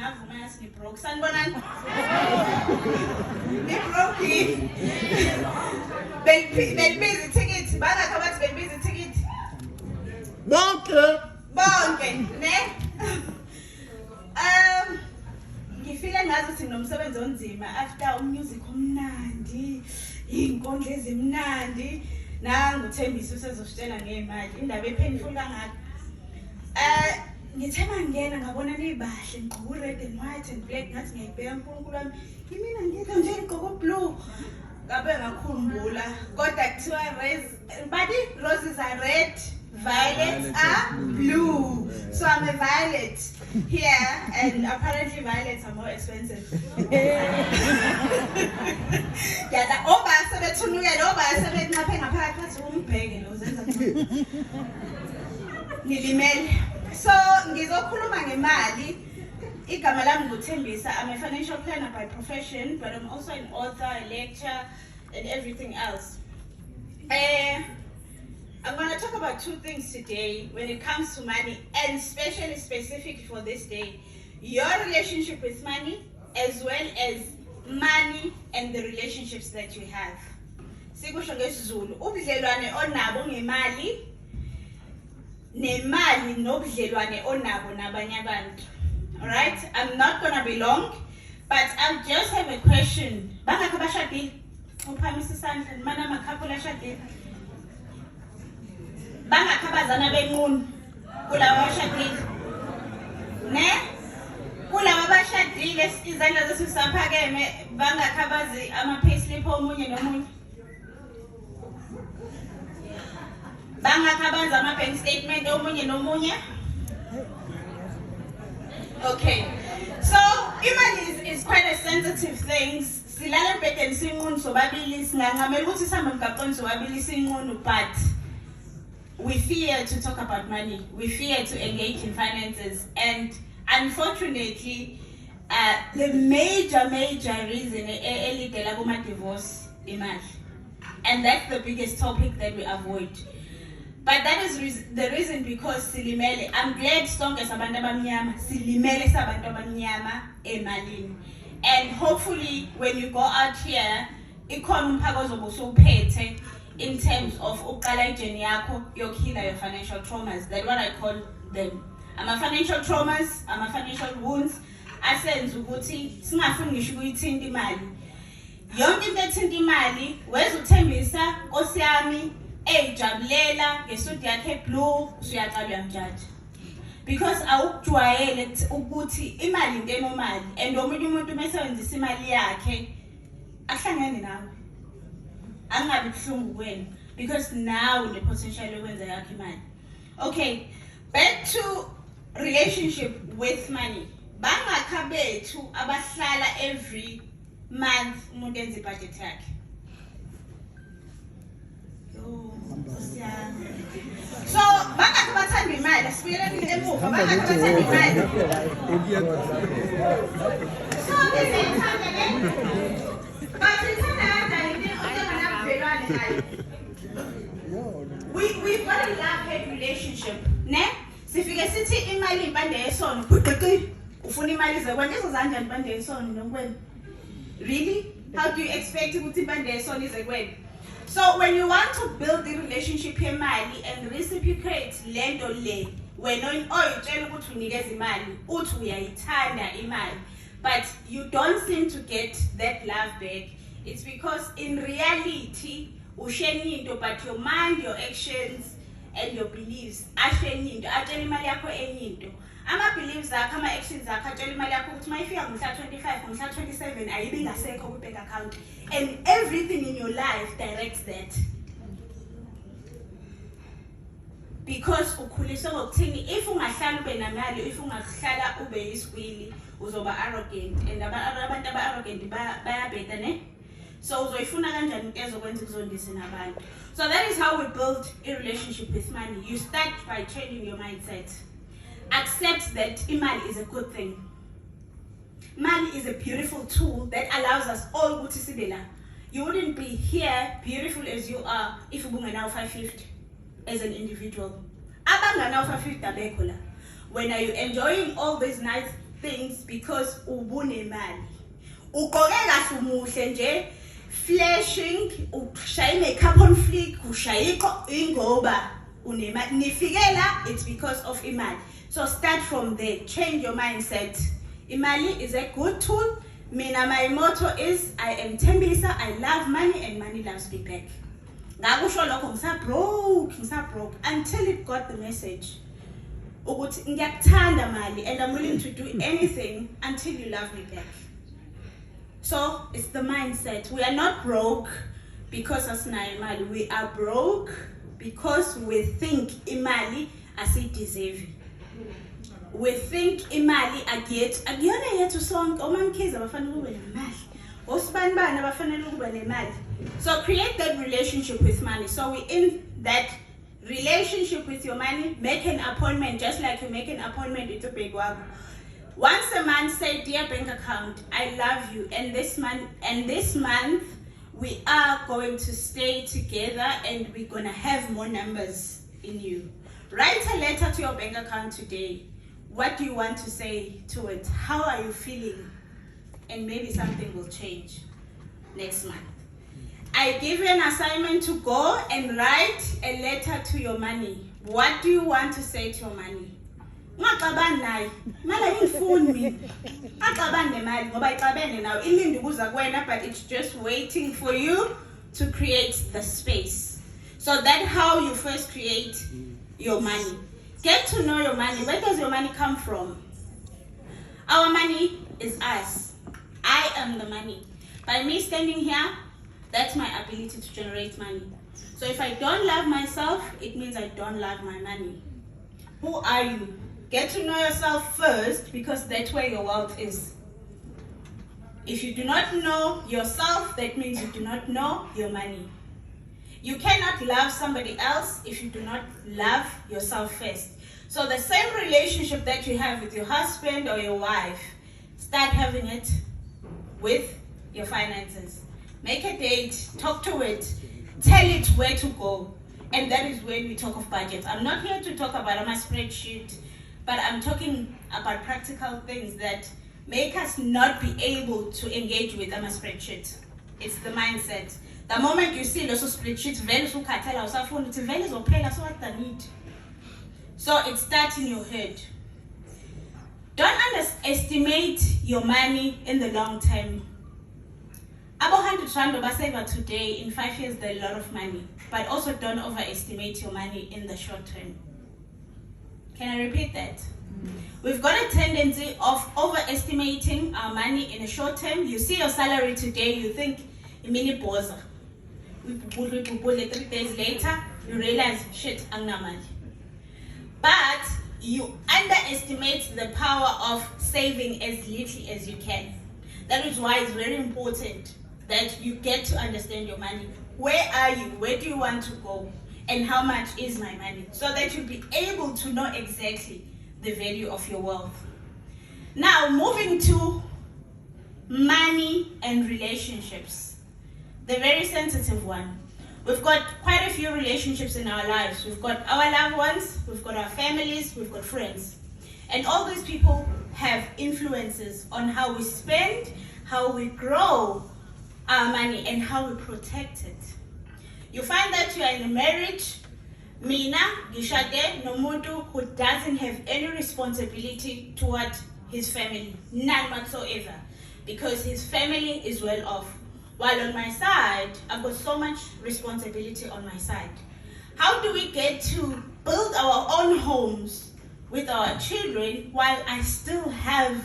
ngavuma yathi ngibroke sanibonani ngibroke bengibiza ithikithi bangakho abathi bengibiza ithikithi bonke ne ngifike ngazi ukuthi nginomsebenzi onzima after umusic omnandi inkondlo ezimnandi nangu uThembisa usezositshela ngemali indaba epainful kangaka ngithe mangena ngabona nibahle ngigqoke red and white and black ngathi ngiyibheka uNkulunkulu wami mina ngiyeka nje ngigqoke blue ngabe ngakhumbula kodwa kuthiwa roses are red, violets are blue. So I'm a violet here, and apparently violets are more expensive. So ngizokhuluma ngemali. Igama lami nguThembisa. I'm a financial planner by profession, but I'm also an author, a lecturer, and everything else. I'm going to talk about two things today when it comes to money, and especially specific for this day. Your relationship with money, as well as money and the relationships that you have. Sikusho ngesizulu, ubudlelwane onabo ngemali, nemali nobudlelwane onabo nabanye abantu. Alright? I'm not going to be long, but I just have a question. Bangakho bashadile? Uphakamisa isandla, mana amakhapula ashadile. Bangakhabazana benqunu kulawa bashadile. Ne? Kulawa bashadile izandla zethu sisaphakeme bangakhabazi ama-payslip omunye nomunye. Bangakhabaza ama-bank statement omunye nomunye. Okay. So, imali is quite a sensitive thing. Silala embhedeni sinqunu sobabili singanqamela ukuthi sihambe emgaqweni sobabili sinqunu, but we fear to talk about money. We fear to engage in finances. And unfortunately, the major reason elidela kuma divorce imali. And that's the biggest topic that we avoid. But that is the reason because silimele. I'm glad sonke sabantu abamnyama silimele sabantu abamnyama emalini. And hopefully when you go out here, ikhona umphako ozobe usuphethe in terms of uqala ijeni yakho yokuheal your financial traumas. That's what I call them. Ama-financial traumas, ama-financial wounds, asenza ukuthi singafuni ngisho ukuyithinta imali. Yonke into ethinta imali, weza uThembisa, Nkosi yami, ejabulela ngesudi yakhe blue, usuyaqala uyamjaja. Because awukujwayele ukuthi imali into enomali, and omunye umuntu mesebenzisa imali yakhe ahlangane nawe. Angabi buhlungu kuwena because now the potential yokwenza yakhe imali. Okay, back to relationship with money. Bangakha bethu abahlala every month umuntu enza ibudget yakhe. So bangakha bathanda imali, sibuyeleni emuva, bangakha bathanda imali. So we've got a love-hate relationship, ne? Sifike sithi imali impande yesono, ufuna imali zekwenza izozanja impande yesono nokwena. Really? How do you expect ukuthi impande yesono izekwena? So when you want to build the relationship yemali and reciprocate lento le, wena oyitshela ukuthi unikeza imali, uthi uyayithanda imali, but you don't seem to get that love back, it's because in reality usheni into, but your mind, your actions and your beliefs asheni into, atshela imali yakho enye into. Ama-beliefs akho, ama-actions akho atshela imali yakho ukuthi mayifika ngomhla 25 ngomhla 27 ayibi ngasekho kwi-bank account, and everything in your life directs that. Because ukhuliswe ngokuthini, if ungahlala ube namali, if ungahlala ube yiskwili, uzoba arrogant, and abantu aba-arrogant bayabheda ne? So uzoyifuna kanjani into ezokwenza ukuzondise nabantu. So that is how we build a relationship with money. You start by training your mindset. Accept that imali is a good thing. Money is a beautiful tool that allows us all to see. You wouldn't be here beautiful as you are if you were now 550 as an individual. Abanga now 550 abekola. When are you enjoying all these nice things because ubunemali. Ugqoke kahle umuhle nje, flashing, ushaya makeup on fleek, ushaya ingoba unemali. Nifikela, it's because of imali. So start from there. Change your mindset. Imali is a good tool. Mina, my motto is, I am Tembisa, I love money and money loves me back. Ngakusho lokho ngisa broke until it got the message. Ukuthi ngiyakuthanda mali and I'm willing to do anything until you love me back. So it's the mindset. We are not broke because asinayo imali. We are broke because we think imali asideserve. We think imali akuyona yethu sonke. Omamkhize abafanele ube nemali. Osibanibani abafanele ube nemali. So create that relationship with money. So we in that relationship with your money, make an appointment just like you make an appointment with a big one. Once a month, say, dear bank account, I love you, and this month we are going to stay together and we're gonna have more numbers in you. Write a letter to your bank account today. What do you want to say to it? How are you feeling? And maybe something will change next month. I give you an assignment to go and write a letter to your money. What do you want to say to your money? But it's just waiting for you to create the space. So that's how you first create your money. Get to know your money. Where does your money come from? Our money is us. I am the money. By me standing here, that's my ability to generate money. So if I don't love myself, it means I don't love my money. Who are you? Get to know yourself first, because that's where your wealth is. If you do not know yourself, that means you do not know your money. You cannot love somebody else if you do not love yourself first. So the same relationship that you have with your husband or your wife, start having it with your finances. Make a date, talk to it, tell it where to go. And that is when we talk of budget. I'm not here to talk about my spreadsheet, but I'm talking about practical things that make us not be able to engage with a spreadsheet. It's the mindset. The moment you see lots of spreadsheets, so it starts in your head. Don't underestimate your money in the long term. About 100 rand over saver today, in 5 years, they're a lot of money. But also don't overestimate your money in the short term. Can I repeat that? We've got a tendency of overestimating our money in the short term. You see your salary today, you think, a mini boza. 3 days later, you realize, shit, I'm not money. But you underestimate the power of saving as little as you can. That is why it's very important that you get to understand your money. Where are you? Where do you want to go? And how much is my money? So that you'll be able to know exactly the value of your wealth. Now, moving to money and relationships. The very sensitive one. We've got quite a few relationships in our lives. We've got our loved ones, we've got our families, we've got friends. And all these people have influences on how we spend, how we grow our money, and how we protect it. You find that you are in a marriage, mina, gishade, nomuntu who doesn't have any responsibility toward his family, none whatsoever, because his family is well off. While on my side, I've got so much responsibility on my side. How do we get to build our own homes with our children while I still have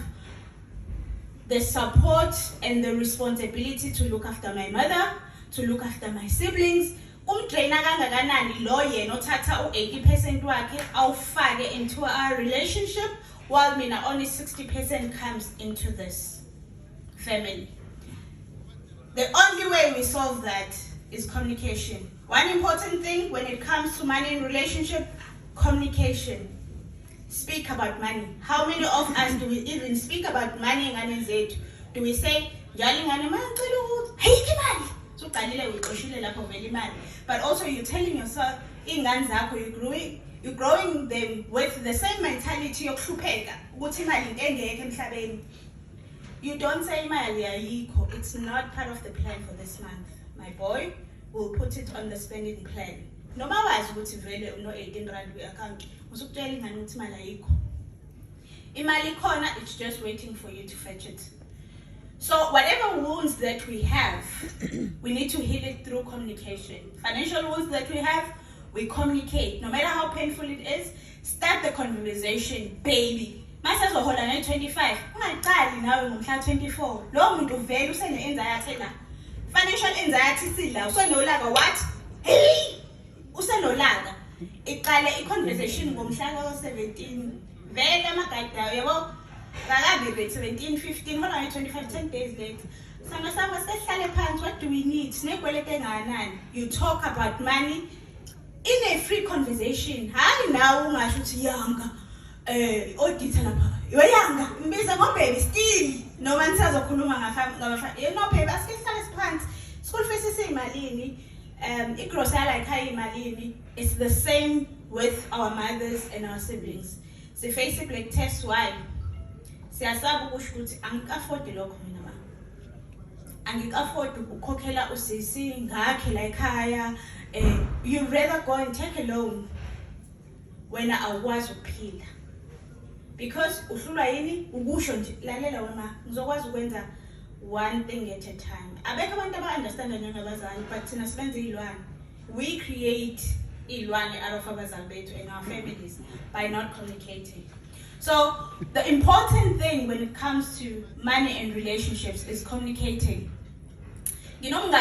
the support and the responsibility to look after my mother, to look after my siblings? Umtrainer kangakanani lo yena othatha u-80% wakhe awufake into our relationship, while mina only 60% comes into this family. The only way we solve that is communication. One important thing when it comes to money in relationship, communication. Speak about money. How many of us do we even speak about money in Z? Do we say, but also you're telling yourself, you're growing, you're growing them with the same mentality yokuhlupheka ukuthi imali into engekho emhlabeni. You don't say imali ayikho. It's not part of the plan for this month. My boy will put it on the spending plan. Noma wazi ukuthi vele uno 18 rand kwi-account, usukutshela ingane ukuthi imali ayikho. Imali khona, it's just waiting for you to fetch it. So whatever wounds that we have, we need to heal it through communication. Financial wounds that we have, we communicate. No matter how painful it is, start the conversation, baby. Masazohola na 25, ungaqali nawe ngomhla 24. Lo muntu vele usene-anxiety la. Financial anxiety sila, usenolaka what? Hey! Usenolaka. Iqale i-conversation ngomhla ka-17. Vele amagadayo yabo. Kakabe 17, 15, hold on 25, 10 days later. What do we need? You talk about money in a free conversation. How now ungashuthi yanga auditor lapha. Yoyanga, mbiza ngo baby still. No one sazokhuluma ngafa. You know baby, asihlale siphansi. School fees iseyimalini. Igrocery ekhaya imalini. It's the same with our mothers and our siblings. So face it like test why. Siyasaba ukusho ukuthi angika-afford lokho mina ba. Angika-afford ukukhokhela usisi ngakhe la ekhaya. You rather go and take a loan wena awukwazi ukuphila. Because uhlulwa yini ukusho nje lalela wena ngizokwazi ukwenza one thing at a time. Abekho abantu aba-understanda njengabazali but thina sibenza iy'lwane. We create iy'lwane out of abazali bethu and our families by not communicating. So the important thing when it comes to money and relationships is communicating. You know,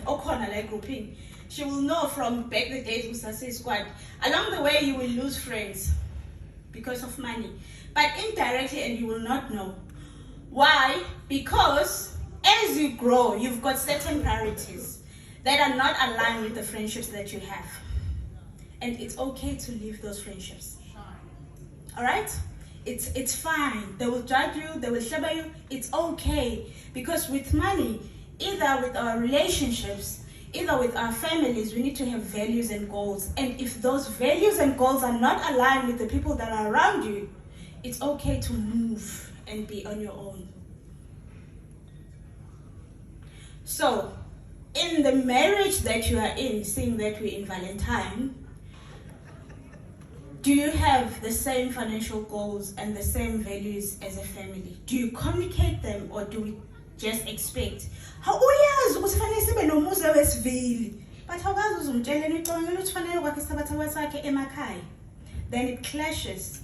okhona like grouping. She will know from back the days with Sase Squad. Along the way, you will lose friends because of money, but indirectly, and you will not know why. Because as you grow, you've got certain priorities that are not aligned with the friendships that you have, and it's okay to leave those friendships. All right, it's fine. They will judge you, they will shame you. It's okay, because with money, either with our relationships, either with our families, we need to have values and goals. And if those values and goals are not aligned with the people that are around you, it's okay to move and be on your own. So, in the marriage that you are in, seeing that we're in Valentine, do you have the same financial goals and the same values as a family? Do you communicate them, or do we just expect? How uyazi ukuthi fanele sibe nomuzi wesivili, but awukazi uzumtsheleni ucongela ukuthi fanele kwakhe isabathawa sakhe emakhaya. Then it clashes.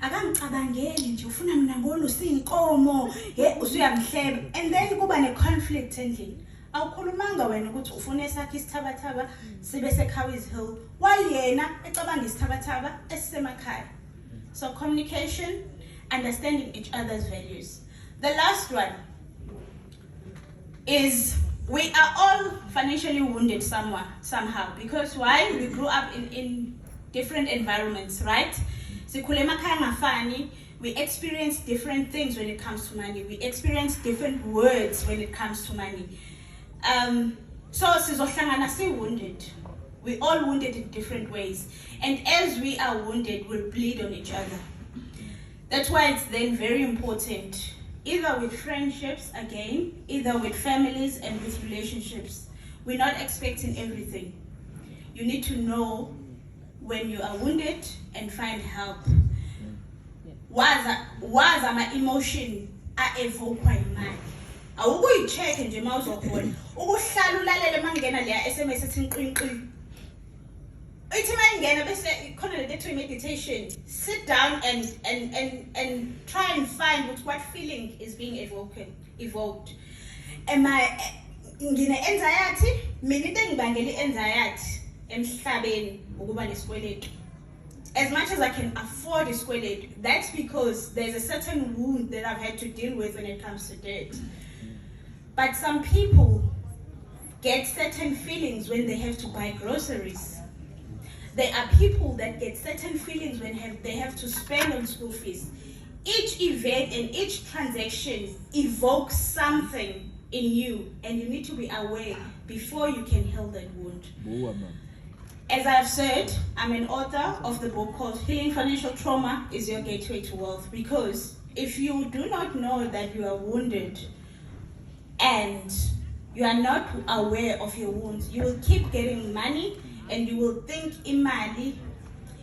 Akangicabangeli nje ufuna mina ngolusi inkomo, usuyamhleba, and then kuba ne-conflict endlini. Awukhulumanga wena ukuthi ufuna esakhe isithabathaba sibe seCowies Hill while yena ecabanga isithabathaba esisemakhaya. So communication, understanding each other's values. The last one is we are all financially wounded somehow, because why? We grew up in different environments, right? Sikhule emakhaya angafani. We experience different things when it comes to money. We experience different words when it comes to money. So sizohlangana si-wounded. We all wounded in different ways. And as we are wounded, we'll bleed on each other. That's why it's then very important, either with friendships again, either with families and with relationships. We're not expecting everything. You need to know when you are wounded and find help. Was my emotion evokwa imali? Awukuyi-check nje mawuzokhona. Ukuhlala ulalele mangena leya SMS ethi nqinqi. Ithi mangena bese khona le nto meditation. Sit down and try and find what feeling is being evoked. Am I ngine-anxiety? Mina into engibangela i-anxiety emhlabeni ukuba nesikweletu. As much as I can afford a sikweletu, that's because there's a certain wound that I've had to deal with when it comes to debt. But some people get certain feelings when they have to buy groceries. There are people that get certain feelings when they have to spend on school fees. Each event and each transaction evokes something in you, and you need to be aware before you can heal that wound. As I've said, I'm an author of the book called Healing Financial Trauma is Your Gateway to Wealth, because if you do not know that you are wounded and you are not aware of your wounds, you will keep getting money and you will think imali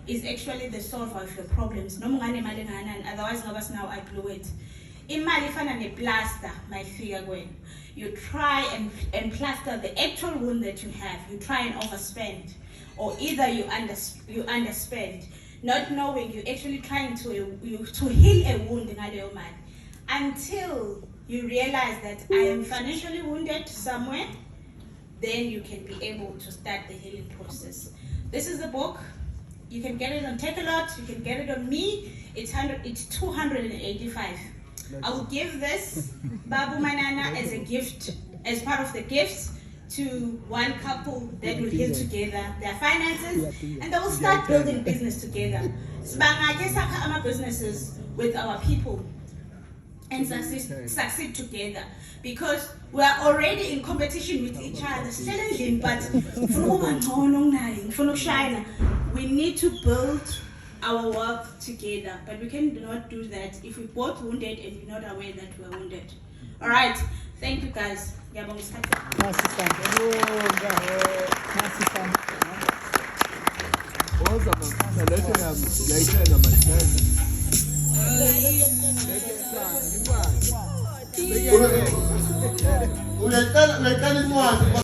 is actually the solver of your problems. No mungane imali engakanani, otherwise ngabas now I blew it. Imali ifana ne-plaster, my figure when you try and plaster the actual wound that you have. You try and overspend, or either you underspend, not knowing you're actually trying to heal a wound in your mind, until you realize that I am financially wounded somewhere. Then you can be able to start the healing process. This is the book. You can get it on Take-A-Lot. You can get it on me. It's 285. I will give this Babu Manana as a gift, as part of the gifts, to one couple that will heal together their finances, and they will start building business together. Sibanga businesses with our people and succeed together, because we are already in competition with each other. But we need to build our wealth together, but we cannot do that if we're both wounded and we're not aware that we're wounded. All right, thank you guys. Unaitana